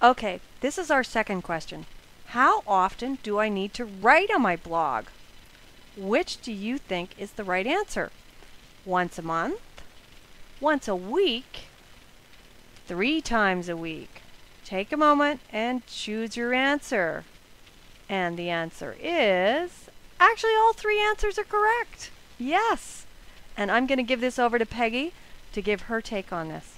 Okay, this is our second question. How often do I need to write on my blog? Which do you think is the right answer? Once a month? Once a week? 3 times a week? Take a moment and choose your answer. And the answer is actually all 3 answers are correct. Yes. And I'm going to give this over to Peggy to give her take on this.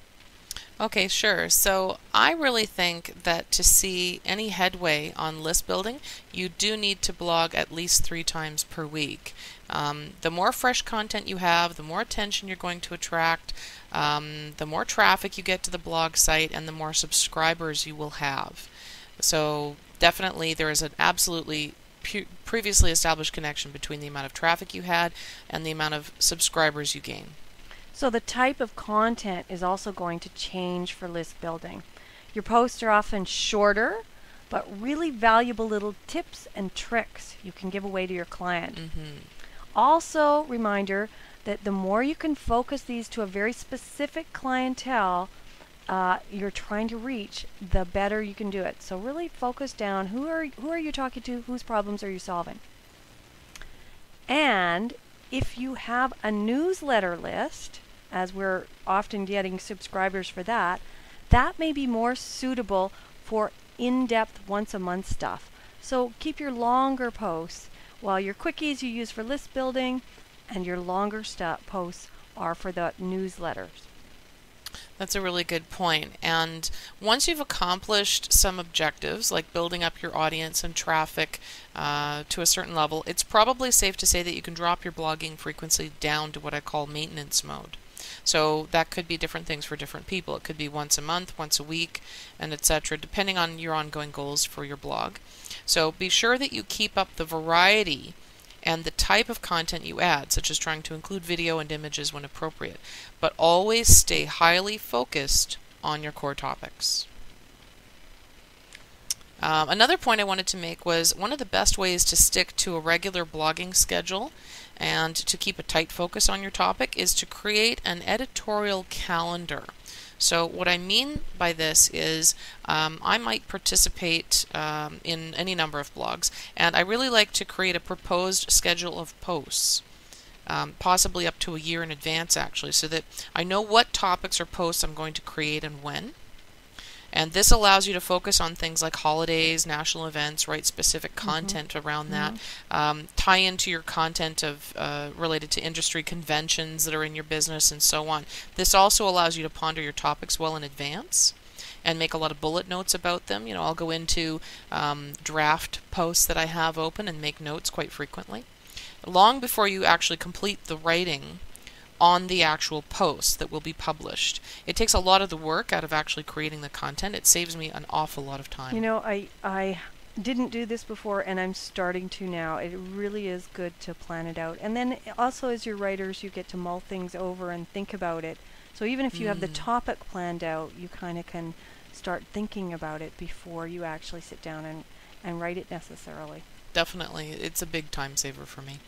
Okay, sure. So I really think that to see any headway on list building, you do need to blog at least 3 times per week. The more fresh content you have, the more attention you're going to attract, the more traffic you get to the blog site, and the more subscribers you will have. So definitely there is an absolutely previously established connection between the amount of traffic you had and the amount of subscribers you gain. So the type of content is also going to change for list building. Your posts are often shorter, but really valuable little tips and tricks you can give away to your client. Also, reminder that the more you can focus these to a very specific clientele you're trying to reach, the better you can do it. So really focus down who are you talking to, whose problems are you solving. And if you have a newsletter list, as we're often getting subscribers for that, that may be more suitable for in-depth once-a-month stuff. So keep your longer posts, while your quickies you use for list building, and your longer posts are for the newsletters. That's a really good point. And once you've accomplished some objectives, like building up your audience and traffic to a certain level, it's probably safe to say that you can drop your blogging frequency down to what I call maintenance mode. So that could be different things for different people. It could be once a month, once a week, and etc., depending on your ongoing goals for your blog. So be sure that you keep up the variety and the type of content you add, such as trying to include video and images when appropriate, but always stay highly focused on your core topics. Another point I wanted to make was one of the best ways to stick to a regular blogging schedule and to keep a tight focus on your topic is to create an editorial calendar. So what I mean by this is I might participate in any number of blogs, and I really like to create a proposed schedule of posts, possibly up to a year in advance actually, so that I know what topics or posts I'm going to create and when. And this allows you to focus on things like holidays, national events, write specific content around that, tie into your content of related to industry conventions that are in your business and so on. This also allows you to ponder your topics well in advance and make a lot of bullet notes about them. You know, I'll go into draft posts that I have open and make notes quite frequently. Long before you actually complete the writing on the actual post that will be published. It takes a lot of the work out of actually creating the content. It saves me an awful lot of time. You know, I didn't do this before, and I'm starting to now. It really is good to plan it out. And then also as your writers, you get to mull things over and think about it. So even if you have the topic planned out, you kind of can start thinking about it before you actually sit down and write it necessarily. Definitely. It's a big time saver for me.